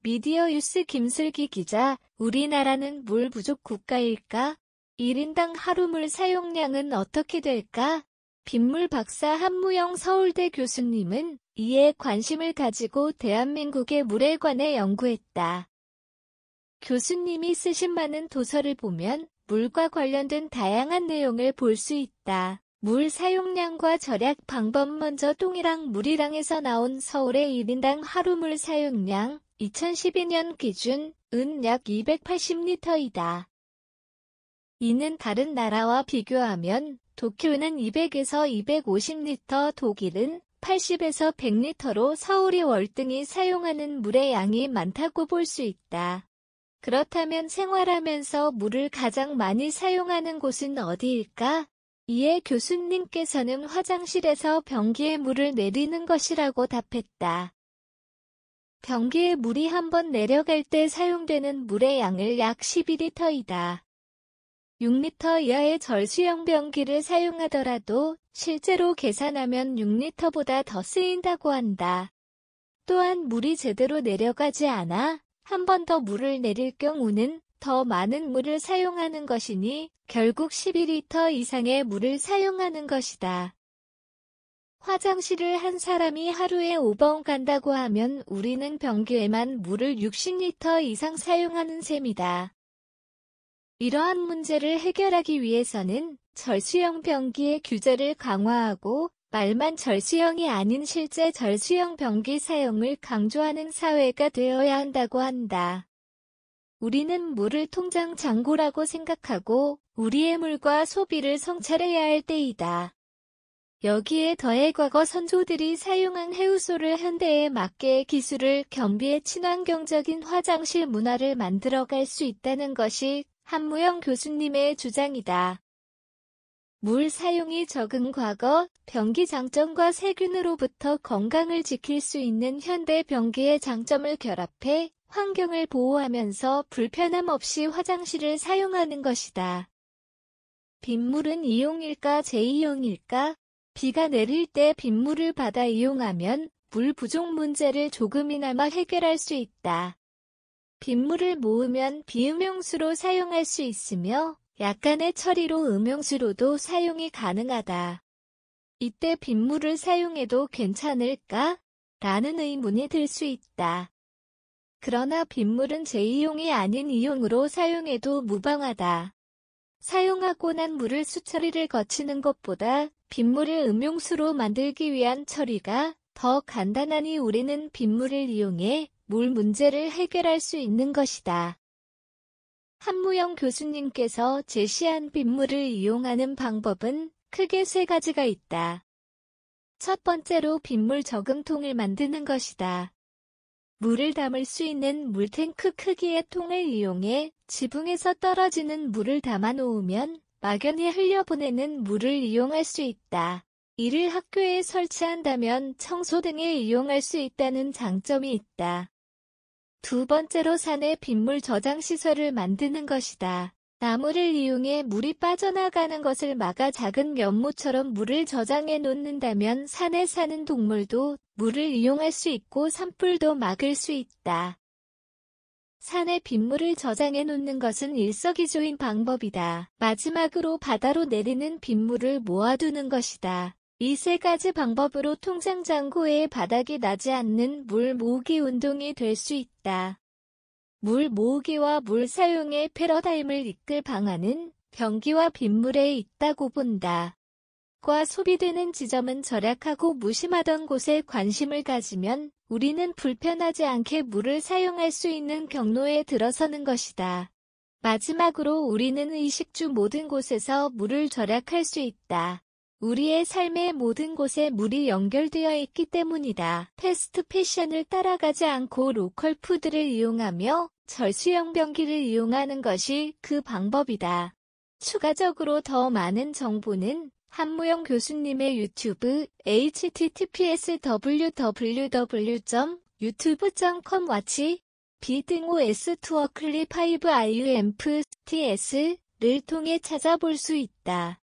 미디어유스 김슬기 기자, 우리나라는 물 부족 국가일까? 1인당 하루 물 사용량은 어떻게 될까? 빗물 박사 한무영 서울대 교수님은 이에 관심을 가지고 대한민국의 물에 관해 연구했다. 교수님이 쓰신 많은 도서를 보면 물과 관련된 다양한 내용을 볼 수 있다. 물 사용량과 절약 방법. 먼저 동이랑 물이랑에서 나온 서울의 1인당 하루 물 사용량 2012년 기준은 약 280리터이다. 이는 다른 나라와 비교하면 도쿄는 200에서 250리터, 독일은 80에서 100리터로 서울이 월등히 사용하는 물의 양이 많다고 볼 수 있다. 그렇다면 생활하면서 물을 가장 많이 사용하는 곳은 어디일까? 이에 교수님께서는 화장실에서 변기에 물을 내리는 것이라고 답했다. 변기에 물이 한번 내려갈 때 사용되는 물의 양을 약 12리터이다. 6리터 이하의 절수형 변기를 사용하더라도 실제로 계산하면 6리터보다 더 쓰인다고 한다. 또한 물이 제대로 내려가지 않아 한 번 더 물을 내릴 경우는 더 많은 물을 사용하는 것이니 결국 12리터 이상의 물을 사용하는 것이다. 화장실을 한 사람이 하루에 5번 간다고 하면 우리는 변기에만 물을 60리터 이상 사용하는 셈이다. 이러한 문제를 해결하기 위해서는 절수형 변기의 규제를 강화하고 말만 절수형이 아닌 실제 절수형 변기 사용을 강조하는 사회가 되어야 한다고 한다. 우리는 물을 통장 잔고라고 생각하고 우리의 물과 소비를 성찰해야 할 때이다. 여기에 더해 과거 선조들이 사용한 해우소를 현대에 맞게 기술을 겸비해 친환경적인 화장실 문화를 만들어갈 수 있다는 것이 한무영 교수님의 주장이다. 물 사용이 적은 과거, 변기 장점과 세균으로부터 건강을 지킬 수 있는 현대 변기의 장점을 결합해 환경을 보호하면서 불편함 없이 화장실을 사용하는 것이다. 빗물은 이용일까 재이용일까? 비가 내릴 때 빗물을 받아 이용하면 물 부족 문제를 조금이나마 해결할 수 있다. 빗물을 모으면 비음용수로 사용할 수 있으며 약간의 처리로 음용수로도 사용이 가능하다. 이때 빗물을 사용해도 괜찮을까? 라는 의문이 들 수 있다. 그러나 빗물은 재이용이 아닌 이용으로 사용해도 무방하다. 사용하고 난 물을 수처리를 거치는 것보다 빗물을 음용수로 만들기 위한 처리가 더 간단하니 우리는 빗물을 이용해 물 문제를 해결할 수 있는 것이다. 한무영 교수님께서 제시한 빗물을 이용하는 방법은 크게 세 가지가 있다. 첫 번째로 빗물 저금통을 만드는 것이다. 물을 담을 수 있는 물탱크 크기의 통을 이용해 지붕에서 떨어지는 물을 담아 놓으면 막연히 흘려보내는 물을 이용할 수 있다. 이를 학교에 설치한다면 청소 등에 이용할 수 있다는 장점이 있다. 두 번째로 산에 빗물 저장 시설을 만드는 것이다. 나무를 이용해 물이 빠져나가는 것을 막아 작은 연못처럼 물을 저장해 놓는다면 산에 사는 동물도 물을 이용할 수 있고 산불도 막을 수 있다. 산에 빗물을 저장해 놓는 것은 일석이조인 방법이다. 마지막으로 바다로 내리는 빗물을 모아두는 것이다. 이 세 가지 방법으로 통장 잔고에 바닥이 나지 않는 물 모으기 운동이 될 수 있다. 물 모으기와 물 사용의 패러다임을 이끌 방안은 변기와 빗물에 있다고 본다. 과 소비되는 지점은 절약하고 무심하던 곳에 관심을 가지면 우리는 불편하지 않게 물을 사용할 수 있는 경로에 들어서는 것이다. 마지막으로 우리는 의식주 모든 곳에서 물을 절약할 수 있다. 우리의 삶의 모든 곳에 물이 연결되어 있기 때문이다. 패스트 패션을 따라가지 않고 로컬 푸드를 이용하며 절수형 변기를 이용하는 것이 그 방법이다. 추가적으로 더 많은 정보는 한무영 교수님의 유튜브 https://www.youtube.com/watch B 등OS2어클리5IUMFTS를 통해 찾아볼 수 있다.